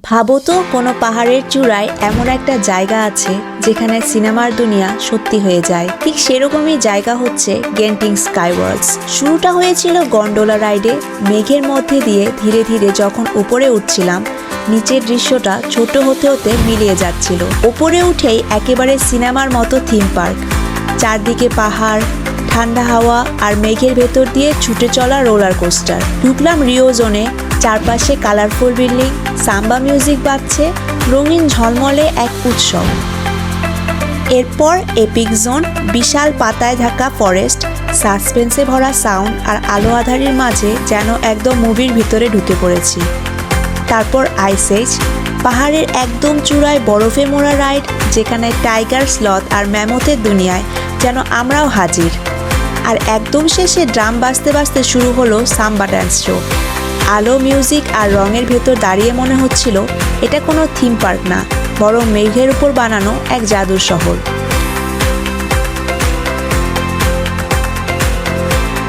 ভাবো তো কোনো পাহাড়ের চূড়ায় এমন একটা জায়গা আছে যেখানে সিনেমার দুনিয়া সত্যি হয়ে যায়। ঠিক সেরকমই জায়গা হচ্ছে গেন্টিং স্কাইওয়ার্কস। শুরুটা হয়েছিল গন্ডোলা রাইডে। মেঘের মধ্যে দিয়ে ধীরে ধীরে যখন উপরে উঠছিলাম, নিচের দৃশ্যটা ছোট হতে হতে মিলিয়ে যাচ্ছিল। ওপরে উঠেই একেবারে সিনেমার মতো থিম পার্ক, চারদিকে পাহাড়, ঠান্ডা হাওয়া আর মেঘের ভেতর দিয়ে ছুটে চলা রোলার কোস্টার। ঢুকলাম রিও জোনে। চারপাশে কালারফুল বিল্ডিং, সাম্বা মিউজিক বাজছে, রঙিন ঝলমলে এক উৎসব। এরপর এপিক জোন, বিশাল পাতায় ঢাকা ফরেস্ট, সাসপেন্সে ভরা সাউন্ড আর আলো আঁধারির মাঝে যেন একদম মুভির ভিতরে ঢুকে পড়েছি। তারপর আইস এজ, পাহাড়ের একদম চূড়ায় বরফে মোড়া রাইড, যেখানে টাইগার, স্লথ আর ম্যামথের দুনিয়ায় যেন আমরাও হাজির। আর একদম শেষে ড্রাম বাজতে বাজতে শুরু হলো সাম্বা ড্যান্স শো। আলো, মিউজিক আর রঙের ভেতর দাঁড়িয়ে মনে হচ্ছিল এটা কোনো থিম পার্ক না, বরং মেঘের উপর বানানো এক জাদুর শহর।